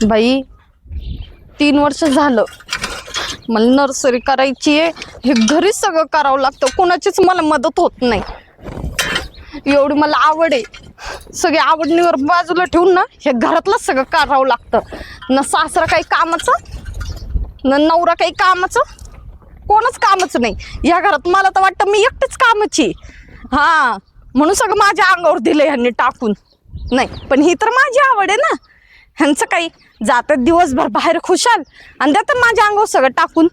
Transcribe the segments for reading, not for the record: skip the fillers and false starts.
बाई 3 वर्ष झालं मला नर्सरी करायची आहे. हे घरीच सगळं करावं लागतं, कोणाचीच मला मदत होत नाही. एवढी मला आवड आहे, सगळी आवडणीवर बाजूला ठेवून ना हे घरातलंच सगळं करावं लागतं. न सासरा काही कामाचं न नवरा काही कामाचं, कोणच कामच नाही या घरात. मला तर वाटतं मी एकटीच कामाची. हा म्हणून सगळं माझ्या अंगावर दिलं ह्यांनी टाकून. नाही पण ही तर माझी आवड आहे ना. ह्यांचं काही जातात दिवसभर बाहेर खुशाल आणि देतात माझ्या अंगावर सगळं टाकून.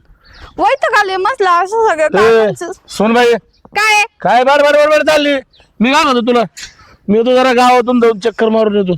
वैताग आले मसला असं सगळं कामाचं. सोनबाई काय काय बडबड चालली. मी काय म्हणतो तुला, मी येतो जरा गावातून जाऊन चक्कर मारून येतो.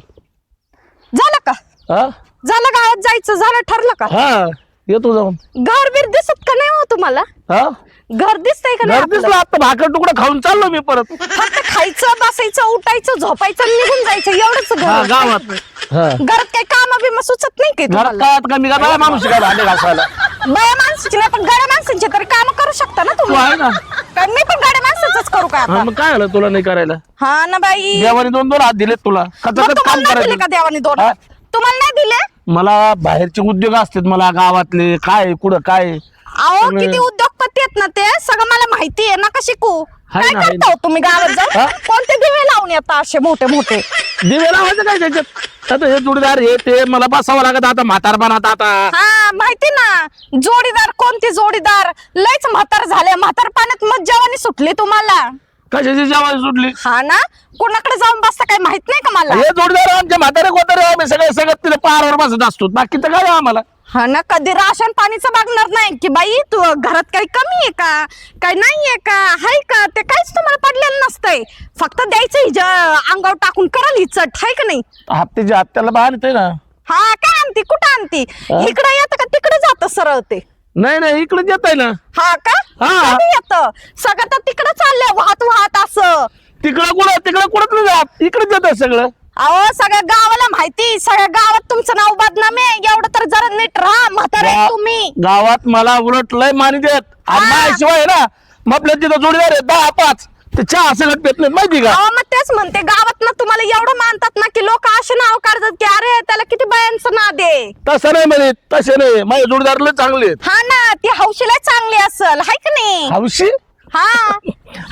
झालं का? हा झालं गावात जायचं, झालं ठरलं का? हा येतो जाऊन. घर बीर दिसत का नाही हो तुम्हाला? हा घर दिसतंय का नाही घर दिसलं आता, भाकर तुकडा खाऊन चाललो मी परत. फक्त खायचं बसायचं उठायचं झोपायचं निघून जायचं एवढंच हा घर. गावात. हा घरात काही काम बिम सुचत नाही काही घरात तुम्हाला? काय आता मी काय माणूस काय भांडे घासायला. बाया माणसाची नाही पण गाड्या माणसांची तरी काम करू शकता ना तू तुम्ही. आहे ना. कारण मी पण गाड्या माणसाच करू का हा आता? मग काय झालं तुला नाही करायला? हा ना बाई. देवाने 2-2 हात दिलेत तुला, मग कचाकच तुम्हाला काम नाही दिले करायचं. का देवाने 2? हा? तुम्हाला नाही दिले? मला बाहेरचे उद्योग असतात, मला गावातले काय कुठं काय. अहो किती उद्योगपती आहेत ना ते, सगळं मला माहिती आहे ना. का शिकू? हाय काय ना, हाय करता हो तुम्ही गावात हा? जाऊन? कोणते दिवे लावून येतात असे मोठे मोठे? दिवे लावायचं काय त्याच्यात? आता हे जोडीदार हे ते मला बसावं लागत आता म्हातारपणात आता. हा माहिती ना. जोडीदार कोणते जोडीदार? लयच म्हातार झाले, म्हातार पाण्यात मग जेवणी सुटली तुम्हाला. कशाची जेवायला सुटली? हा ना. कोणाकडे जाऊन बसता काय माहित नाही का मला? हे जोडीदार आमच्या म्हातारे कोतारे आम्ही सगळं तिथे पारावर बसत असतो, बाकी तर काय आम्हाला. हा ना. कधी राशन पाणीचं बघणार नाही की बाई तू घरात काही कमी आहे का, काही नाहीये का, हाय का, ते काहीच तुम्हाला पडलेलं नसतंय. फक्त द्यायचं हिच्या अंगावर टाकून कराल ही चट, हाय का नाही? हप्त्याच्या हप्त्याला बाहेर येते ना. हा काय आणती, कुठं आणती? इकडे येतं का तिकडे जातं सरळ ते? नाही इकडे येत आहे ना. हा का? हा. कधी येतं? सगळं तर तिकडे चाललंय वाहत वाहत असं. तिकडं कुठं नाही जात, इकडेच येत आहे सगळं. अहो सगळ्या गावाला माहिती, सगळ्या गावात तुमचं नाव बदनाम आहे. एवढं तर जरा नीट राहा, म्हातारे तुम्ही. गावात मला उलट लय मानी देत आणि हा. माझ्याशिवाय ना मग आपल्या तिथं जोडीदार आहे 10-5 ते चहा सगळं पेत नाही माहिती का. अहो मग तेच म्हणते, गावात ना तुम्हाला एवढं मानतात ना की लोक असे नाव काढतात की अरे त्याला किती बायांचं नाद आहे. तसं नाही म्हणे, तसे नाही, माझे जोडीदार लय चांगले आहेत. हा ना. ती हौशीला चांगली असल, हाय का नाही? हौशी हा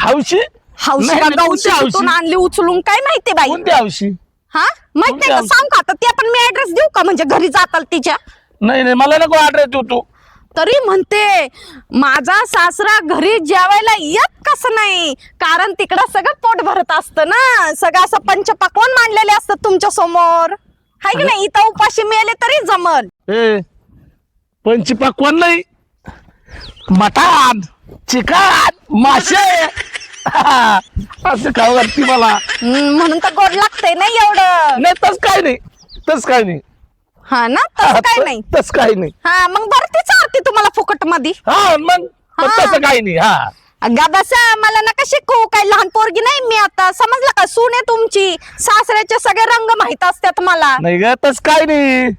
हौशी हौशी नाही, का नाही, गावशी कोणती कुठून हौशी? आणली उचलून काय माहिती बाई? कोणती हौशी? हा माहित नाही का? कोणती सांग का आता ते पण मी ऍड्रेस देऊ का, म्हणजे घरी जाताल तिच्या? नाही मला नको ऑर्डर देऊ तू. तरी म्हणते माझा सासरा घरी जेवायला येत कसं नाही, कारण तिकडं सगळं पोट भरत असतं ना. सगळं असं पंचपक्वान्न मांडलेले असतात तुमच्या समोर, हाय की नाही? इथं उपाशी मिळाले तरी जमल. ए पंचपक्वान्न नाही, मटण चिकन मासे असं खाऊ घालती मला. म्हणून तर गोड लागतंय ना एवढं. नाही तस काय नाही, तस काय नाही. हा ना. तसं काय नाही. तस काही नाही. हा मग बरं तीच आरती तुम्हाला फुकट मध्ये. हा मग हा. तसं काही नाही. हा अगा बसा, मला नका शिकू. काही लहान पोरगी नाही मी आता, समजलं का? सून आहे तुमची, सासऱ्याचे सगळे रंग माहित असतात मला. नाही ग तस काय नाही.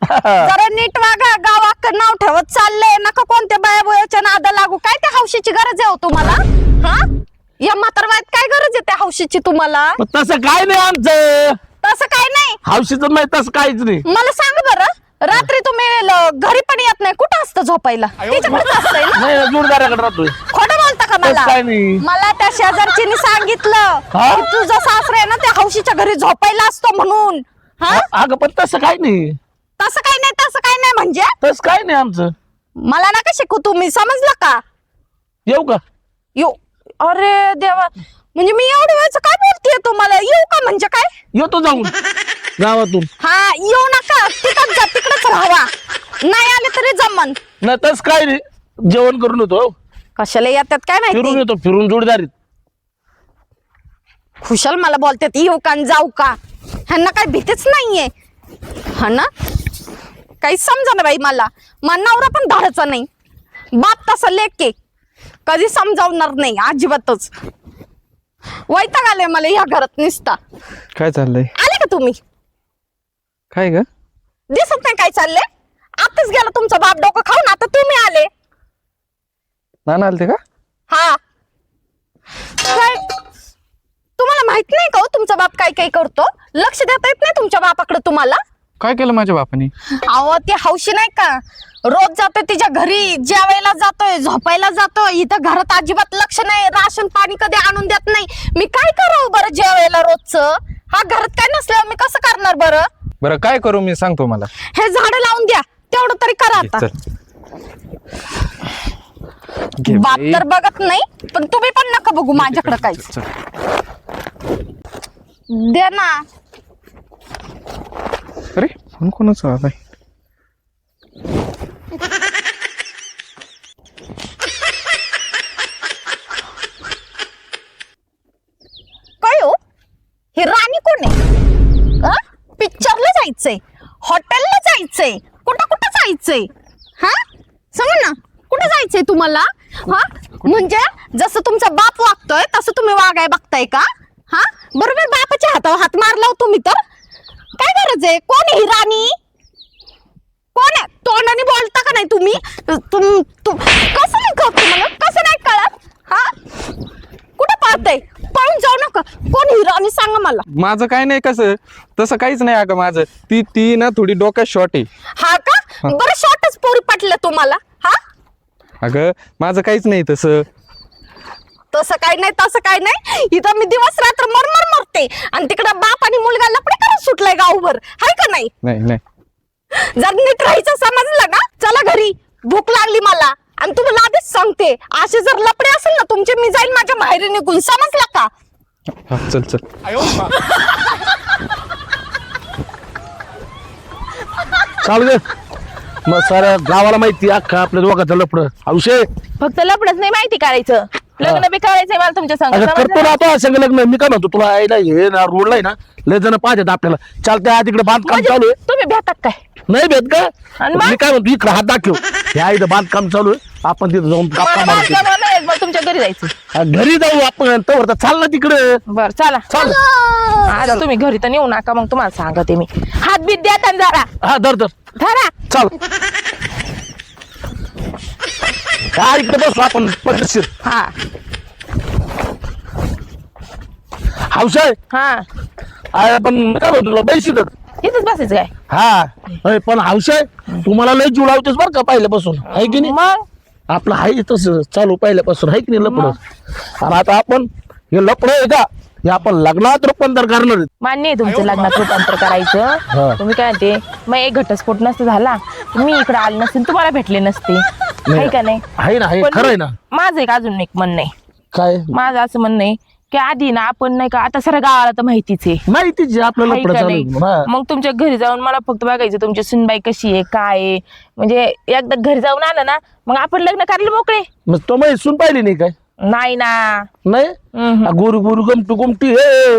जरा नीट वागा, गावाकडे नाव ठेवत चाललंय. नका कोणत्या बाया बोयाच्या नादा लागू. काय त्या हौशीची गरज आहे हो तुम्हाला? हा या म्हातारवायात काय गरज आहे त्या हौशीची तुम्हाला? मग तसं काय नाही आमचं. तसं काय नाही. हौशीचं नाही तसं काहीच नाही. मला सांग बरं, रात्री तुम्ही घरी पण येत नाही, कुठं असतं झोपायला? तिच्याकडेच असतंय ना. नाही जोडदाराकडे राहतोय. खोटं बोलता का मला? काय नाही. मला त्या शेजारचीने सांगितलं हा? की तुझा सासरा आहे ना त्या हौशीच्या घरी झोपायला असतो म्हणून. हा अगं पण तसं काय नाही. तसं काय नाही, तसं काय नाही म्हणजे? तसं काय नाही आमचं. मला नका शिकू तुम्ही, समजलं का? येऊ का? यो अरे देवा, म्हणजे मी एवढ्या वेळचं काय बोलतेय तुम्हाला? येऊ का म्हणजे काय? येतो जाऊन गावातून. हा येऊ नका, तिकडच जा, तिकडच राहावा. नाही आले तरी जमन. नाही तस काय नाही, जेवण करून येतो. कशाला येतात काय फिरून माहिती? येतो, फिरून जोडीदारीत. खुशाल मला बोलतात येऊ का आणि जाऊ का. ह्यांना काही भीतीच नाहीये. हा ना. काही समजा ना बाई मला. नवरा पण धाडाचा नाही, बाप तसा लेके कधी समजावणार नाही अजिबातच. वैताग आले मला या घरात निसता. काय चाललंय? आले का तुम्ही? काय ग? दिसत नाही काय चाललंय? आताच गेला तुमचा बाप डोकं खाऊन, आता तुम्ही आले. नाना आलते का? हा काय तुम्हाला माहित नाही का हो तुमचा बाप काय काय करतो? लक्ष देता येत नाही तुमच्या बापाकडे तुम्हाला? काय केलं माझ्या बापाने? अहो ती हौशी नाही का, रोज जातोय तिच्या घरी, जेवायला जातोय, झोपायला जातोय, इथं घरात अजिबात लक्ष नाही, राशन पाणी कधी आणून देत नाही. मी काय करावं बरं जेवायला रोजचं? हा घरात काय नसल्यावर मी कसं करणार बरं? बरं काय करू मी सांगतो मला. हे झाडं लावून द्या, तेवढं तरी करा आता. चल. घे बाप बाई. तर बघत नाही, पण तुम्ही पण नका बघू माझ्याकडे काहीच. चल. द्या ना. अरे फोन कोणाचा आलाय? काय हो, हे राणी कोण आहे? पिक्चरला जायचंय, हॉटेलला जायचंय, कुठं कुठं जायचंय? हा सांगा ना, कुठं जायचंय तुम्हाला? हा म्हणजे जसं तुमचा बाप वागतोय तसं तुम्ही वागाय बघताय का? हा बरोबर बापाच्या हातावर हात मारला हो तुम्ही तर. काय गरज आहे? कोण आहे ही राणी? कोण आहे? तोंडाने बोलता का नाही तुम्ही? कसं नाही कळत तुम्हाला? कसं नाही कळत? हा कुठं पाहताय? पळून जाऊ नका. कोण ही राणी सांगा मला. माझं काय नाही, कसं तसं काहीच नाही अगं. माझं ती ना थोडी डोक्यात शॉर्ट आहे. हा का? बरं शॉर्टच पोरी पटलं तुम्हाला? हा अगं माझं काहीच नाही तसं. तसं काय नाही, तसं काय नाही. इथं मी दिवस रात्र मरमर मरते आणि तिकडं बाप आणि मुलगा लपडे करत सुटलाय गावभर. हाय का नाही? नाही नाही. जर नीट राहायचं समजलं ना, चला घरी, भूक लागली मला. आणि तुम्हाला आधीच सांगते, असे जर लपडे असेल ना तुमचे, मी जाईल माझ्या माहेरी निघून, समजलं का? हा चल चल. चालू दे. मग साऱ्या गावाला माहिती अख्खा आपल्या दोघांचं लफडं. औषध फक्त लपडच नाही माहिती करायचं, लग्न बी करायचंय मला तुमच्या संग. अगं समजलं करतो ना आता संग लग्न. मी काय म्हणतो, तुला यायला हे ना रोडला आहे ना लय जण पाहतात आपल्याला. चालतंय तिकडे बांधकाम म्हणजे चालू आहे. तुम्ही भेटतात काय? नाही भेट का? आणि मग? मी काय म्हणतो, इकडे हात दाखव. ह्या इथं बांधकाम चालू आहे, आपण तिथं जाऊन गप्पा मला मारू. बाहेर जावं नाही, मग तुमच्या घरी जायचं. घरी जाऊ आपण. तर चाल ना तिकडे. बर चला. चाल. आता तुम्ही घरी तर नेऊ नका, मग तुम्हाला सांगते मी. हात बीत द्या त्यांना जरा. हा धर धर. धरा. चाल. हा इकडे बसू आपण पद्धतशीर. हा हौशाय हा आपण काय म्हणतो तुला बैशीतच. इथंच बसायचं काय? हा होय, पण हौशाय तुम्हाला लय जीव लावतेस बरं का पहिल्यापासून, आहे की नाही? मग आपलं आहे तसं चालू पहिल्यापासून, आहे की नाही लपड. आणि आता आपण हे लपड आहे का, हे आपण लग्नात रूपांतर करणार आहेत. मान्य आहे तुमचं लग्नात रूपांतर करायचं. तुम्ही काय ते मग एक घटस्फोट नसता झाला, मी इकडे आले नसते, तुम्हाला भेटले नसते. आहे का नाही? आहे ना, हे पण खरं आहे ना. माझं एक अजून एक म्हणणं आहे. काय माझं असं म्हणणं आहे की आधी ना आपण नाही का, आता सगळ्या गावाला तर माहितीच आहे. माहितीच आहे आपलं आहे लपड का चालू नाही? आहे. हा. मग तुमच्या घरी जाऊन मला फक्त बघायचं तुमची सुनबाई कशी आहे, काय आहे. म्हणजे एकदा घरी जाऊन आलं ना, मग आपण लग्न करायला मोकळे. मग तो मग सून पाहिली नाही काय? नाही ना. नाही गुरु गुरु गमटू गुमटी हे.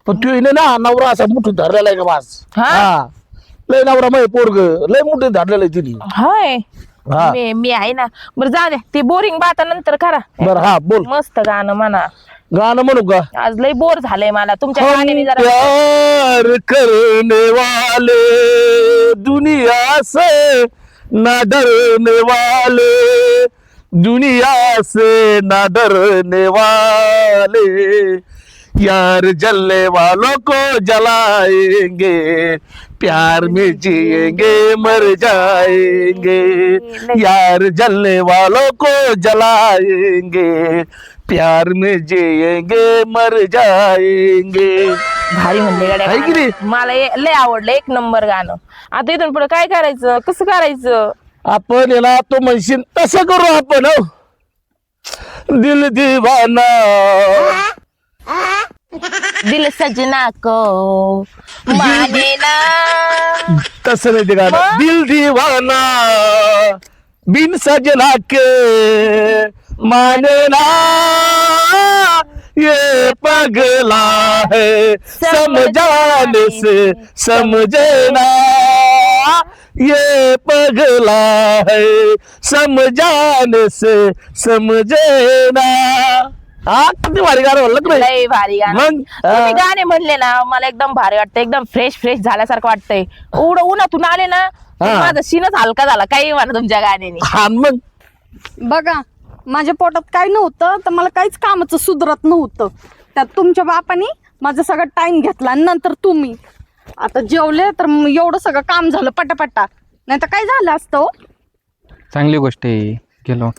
पण तू ना नवरा असा मुठी धरलेला आहे का बास. हा? हा लय नवरा मग पोरग लय मोठे धरलेलं आहे तिने. होय. हा. मी आहे ना. बरं जाऊ द्या, ते बोरिंग बाता नंतर करा. बर हा बोल. मस्त गाणं म्हणा. गाणं म्हणू का? आज लय बोर झालंय मला तुमच्या हम गाण्याने जरा. प्यार करने वाले दुनिया से न डरने वाले, दुनिया से न डरने वाले, यार जलने वालों को जलाएंगे, प्यार में जिएंगे मर जाएंगे, यार जलने वालों को जलाएंगे, प्यार में जिएंगे मर जाएंगे. भारी म्हणले गाड्या आहे की नाही? गाणं. मला लय आवडलं, एक नंबर गाणं. आता इथून पुढे काय करायचं, कसं करायचं? आपण याला तो म्हणशील तसं करू आपण. हो दिल दीवाना. दिल सजना को माने ना. तसं नाही ते गाणं. मग? दिल दीवाना बिन सजना के माने ना, ये पगला है समझाने से समझे ना, ये पगला है समझाने से समझे ना. हा किती भारी गाणं म्हणलं की नाही? लय भारी गाणं. मग? तुम्ही गाणे म्हणले ना, मला एकदम भारी वाटतं, एकदम फ्रेश फ्रेश झाल्यासारखं वाटतंय. उड उन्हातून आले ना, हा. माझा सीनच हलका झाला. काही म्हणा तुमच्या गाण्याने. हा मग बघा, माझ्या पोटात काय नव्हतं तर मला काहीच कामाचं सुधरत नव्हतं. त्यात तुमच्या बापाने माझा सगळा टाइम घेतला आणि नंतर तुम्ही. आता जेवले तर एवढं सगळं काम झालं पटापटा, नाही तर काय झालं असतं हो? चांगली गोष्ट आहे गेलो.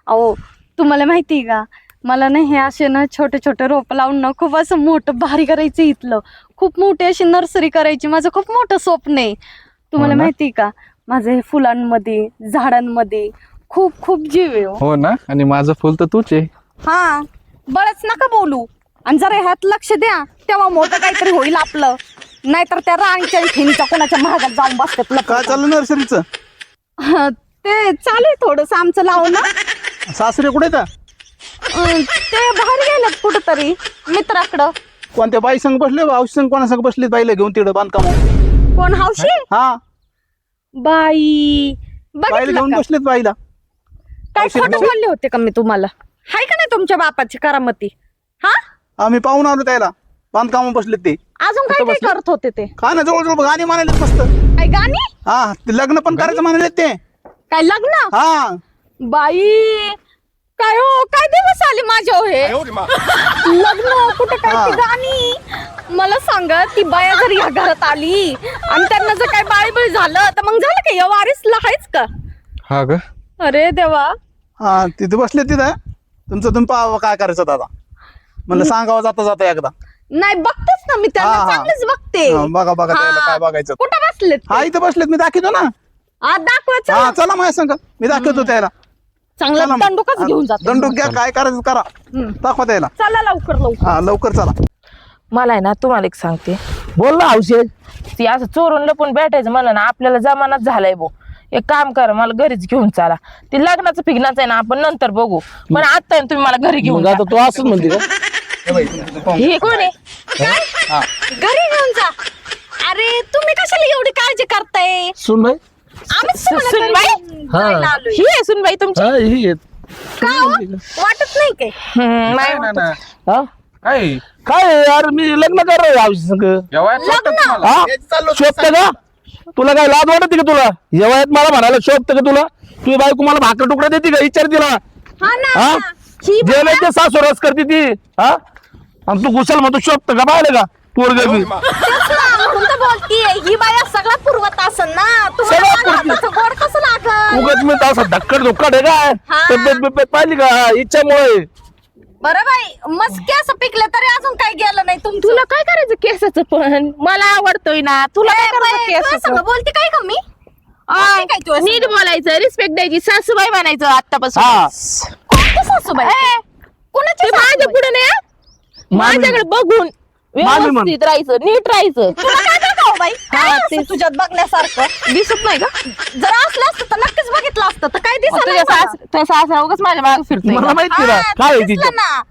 अहो तुम्हाला माहिती आहे का, मला ना हे असे ना छोटे छोटे रोप लावून ना खूप असं मोठं भारी करायचं इथलं, खूप मोठी अशी नर्सरी करायची, माझं खूप मोठं स्वप्न आहे. तुम्हाला हो ना? माहिती आहे का, माझं हे फुलांमध्ये झाडांमध्ये खूप खूप जीव आहे हो. हो ना, आणि माझं फुल तर तूच आहे. हा बरंच नका बोलू, आणि जरा ह्यात लक्ष द्या, तेव्हा मोठं काहीतरी होईल आपलं, नाहीतर त्या राणीच्या ठेणीच्या कोणाच्या महागात जाऊन बसतात काय लपडं. चाललं नर्सरीचं? ते चालू आहे थोडस आमचं लावणं. सासरे कुठे येतात? ते बाहेर गेलेत कुठंतरी मित्राकडं. कोणत्या बाई संग बसले? औषध संग कोणा संग बसलीत बाईला घेऊन तिकडं बांधकाम? कोण हौशी? हा, बाई बाईला बघितलं घेऊन का? बसलीत बाईला. काय हौशी खोटं घेऊन- बोलले होते का मी तुम्हाला? हाय का नाही तुमच्या बापाची करामती? हा आम्ही पाहून आलो त्याला, बांधकाम बसलेत ते. अजून काय काय करत होते ते? काय ना जवळ गाणी म्हणालेत मस्त. काय गाणी? हा, ते लग्न पण करायचं म्हणालेत ते. काय लग्न? हा, बाई काय हो, काय दिवस आले माझ्या हो हे? लग्न कुठे काय हा. ती गाणी? मला सांगा, ती बाया जर या घरात आली आणि त्यांना जर काय बाळबळ झालं तर मग झालं का, या वारीसला आहेच का? हा ग, अरे देवा. हा, तिथे बसले तिथं. तुमचं तुम्ही पाहावं काय करायचं दादा. म्हणलं सांगावं जाता जाता एकदा. नाही बघतेच ना मी त्यांना, हा, हा. चांगलेच बघते. हा, बघा बघा त्याला हा. काय बघायचं. कुठं बसलेत ते? हा, इथं बसलेत, मी दाखवतो ना. दाखवायचं हा, चला माझ्या संग, मी दाखवतो त्याला. चांगला चला मग. दंडूकच घेऊन जातो. दंडूक घ्या, काय करायचं करा. हम्म. दाखवा त्याला. चला लवकर लवकर. हा, लवकर चला. मला आहे ना तुम्हाला एक सांगते, बोल ना औषध. ती असं चोरून लपून भेटायचं म्हणलं ना आपल्याला जमानाच झालाय भाऊ. एक काम करा, मला घरीच घेऊन चाला. ते लग्नाचं फिग्नाचं आहे ना आपण नंतर बघू, पण आता तुम्ही मला घरी घेऊन मग आता तू असंच म्हणते का? जा. हे कोण आहे? घरी घेऊन जा. अरे तुम्ही कशाला एवढी काळजी करताय? सुन बाई. आम्हीच तुम्हाला घरी सुनबाई? घेऊन जायला आलोय. ही आहे सुनबाई तुमची? हा, ही आहेत. का हो? वाटत नाही काय? नाही ना ना. हा? काय काय यार, मी लग्न कर औषध संग. या वयात वाटतं तुम्हाला? हा, शोभत का तुला? काय लाज वाटते का तुला? जेव्हा मला म्हणायला शोभत का तुला? तुझी बायको मला भाकर तुकडा देते का? विचार तिला. हा ना. हा, ही जेवले ते सासू रस करते ती. हा, आणि तू कुशल म्हणतो शोभत का? पाहिलं का पोरग मी? तेच ना, म्हणून तर बोलतीये, ही बाया सगळा पुरवत असेल ना. तुम्हाला सगळं माझ्या पुरवते. हाताचं गोड कसं लागल? उगाच मी तसा धक्कड धुक्कड आहे काय? हा. तब्येत बिब्येत पाहिली का? इच्छामुळे. बरं बाई, मस्के असं पिकलं तरी अजून काय गेलं नाही तुमचं. तुला काय करायचं केसाचं? पण मला आवडतोय ना. तुला काय करायचं तुला केसाचं? सगळं बोलते काय का मी? आय, काय तुझ्या नीट बोलायचं, रिस्पेक्ट द्यायची, सासूबाई म्हणायचं आतापासून. हा, कोणती सासूबाई? ए, कोणाची ते माझ्या सासूबाई? पुढे नाही हा. माझ्याकडे बघून मामी म्हण. व्यवस्थित राहायचं, नीट राहायचं. तुला काय करता हो बाई? काय हा, असं तुझ्यात बघण्यासारखं दिसत नाही का? जर असलं असतं तर नक्कीच बघितलं असतं. तर काय दिसत तुझ्या तुझ्या सासरा उगाच माझ्या मागे फिरतोय मला का? माहिती ना काय आहे तिचं. ना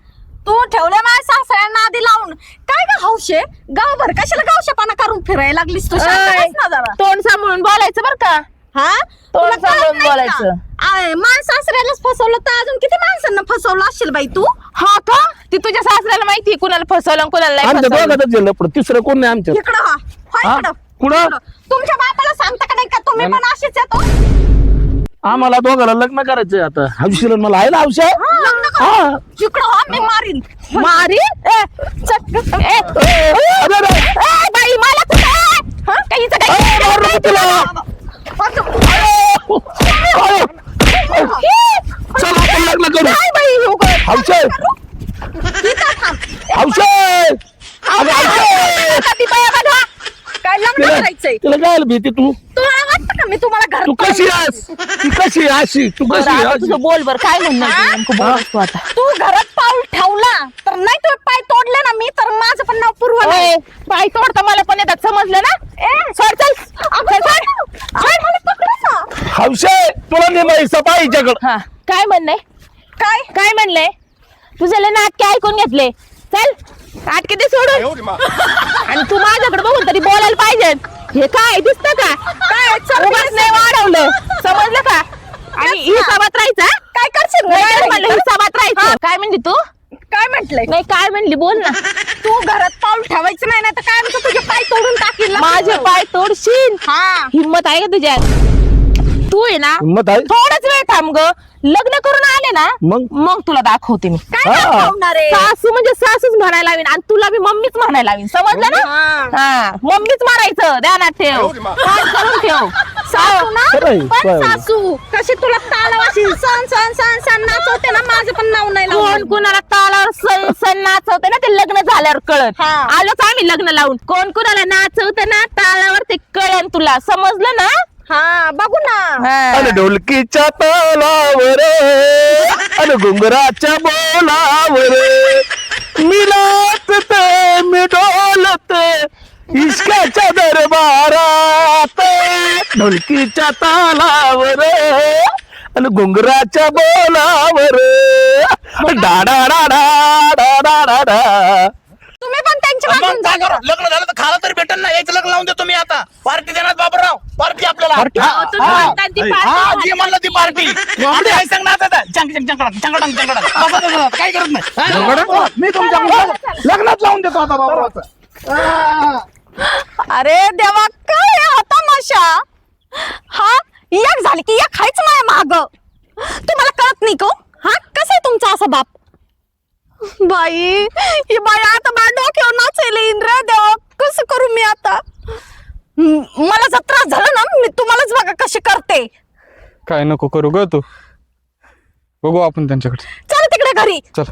तू ठेवले माझ्या सासऱ्यांना आधी लावून. काय ग हौशे, गावभर कशाला गावशेपणा करून फिरायला लागलीस तू? शांत अय, बस ना जरा. तोंड सांभाळून बोलायचं बर का? हा, तोंड तुला कळत सांभाळून नाही का? बोलायचं. आय, माझ्या सासऱ्यालाच फसवलं तर अजून किती माणसांना फसवलं असेल बाई तू? हा का? ती तुझ्या सासऱ्याला माहिती कुणाला फसवलं आणि कुणाला नाही आमच्या फसवलं. दोघातच गेलं पण तिसरं कोण नाही आमच्या. इकडं हा, होय हा? इकडं. कुठं? इकडं. तुमच्या बापाला सांगता का नाही का तुम्ही पण अशीच येतो? आम्हाला दोघाला लग्न करायचंय आता. हौशीला मला आहे ना हौशा. लग्न कर. हा. इकडं हा, मी मारीन. मारी अरे रे. बाई मला कुठं काहीच अरे, मारू नको तिला. चल आपण लग्न करू. हौशा, हौशा. अगं, हौशा. काय लग्न करायचंय? तिला काय भीती तू? तुम्हाला वाटतं का मी तुम्हाला घरात तू कशी आहेस? ती कशी आहे अशी? तू कशी आहे अशी? तुझं बोल बर काय म्हणणं आहे ते नेमकं बोल तू आता. तू घरात पाऊल ठेवला तर नाही तो पाय तोडले ना मी तर माझं पण नाव पूर्व नाही. ओय, बाई तोडता मला पण येतात समजलं ना? सोड चल मला पकडा ना. हौशा, तुला नेमा हिस्सा पाहिजे हिच्याकडं. हा काय म्हणणंय? काय काय म्हणलंय? तुझं लय नाटके ऐकून घेतले. चल नाटके ते सोडून आणि तू माझ्याकडे बघून तरी बोलायला पाहिजे. हे काय दिसतं का? काय उगाच नाही वाढवलं समजलं का? आणि हिसाबात राहायचं हा? काय करशील? नाही म्हणलं हिसाबात राहायचं. काय म्हणली तू? काय म्हंटलंय? नाही काय म्हणली बोल ना. तू घरात पाऊल ठेवायचं नाही ना तर काय आमचं तुझे पाय तोडून टाकील. माझे पाय तोडशील? हा, हिम्मत आहे का तुझ्यात? तू आहे ना हिंमत आहे थोडाच वेळ थांब ग. लग्न करून आले ना मग मग तुला दाखवते मी. काय हा. दाखवणार आहे? सासू म्हणजे सासूच म्हणायला लावीन आणि तुला मी मम्मीच म्हणायला लावीन. समजलं ना? हा मम्मीच म्हणायचं. ध्यानात ठेव. पाठ करून ठेव. सासू ना खरं आहे, पण बरं. सासू कशी तुला तालावाशी सण सण सण सण नाचवते ना, माझं पण नाव नाही कोण लावलं. कुणाला तालावर सण नाचवते ना ते लग्न झाल्यावर कळत. हा. आलोच आम्ही लग्न लावून. कोण कुणाला नाचवते ना तालावर ते कळन तुला. समजलं ना? हा बघू ना. हा. अन ढोलकीच्या तालावर अन घुंगराच्या बोलावर मी नाचते मी डोलते इश्काच्या दरबारात ढोलकीच्या तालावर अन घुंगराच्या बोलावर डाडा डाडा डाडा डाडा. तुम्ही पण त्यांच्या बाजून मग काय जा. करू? लग्न झालं तर खाला तरी भेटेल ना. याचं लग्न लावून देतो मी आता. पार्टी देणार बाबूराव. पार्टी आपल्याला अहो, तुम्ही म्हणता ती हा पार्टी जी म्हणलं ती पार्टी. आधी काय सांगणार आता? काय करत नाही. मी तुमच्या लग्नात लावून देतो आता बाबा. अरे देवा काय हा तमाशा. हा एक झाली की एक खायच नाही माग. तुम्हाला कळत नाही का? हा कसं आहे तुमचा असा बाप? बाई ही बाई आता माझ्या डोक्यावर नाचेल इंद्र देवा. कसं करू मी आता? मला जर त्रास झाला ना मी तुम्हालाच बघा कशी करते. काय नको करू ग तू. बघू आपण त्यांच्याकडे. चला तिकडे घरी. चल.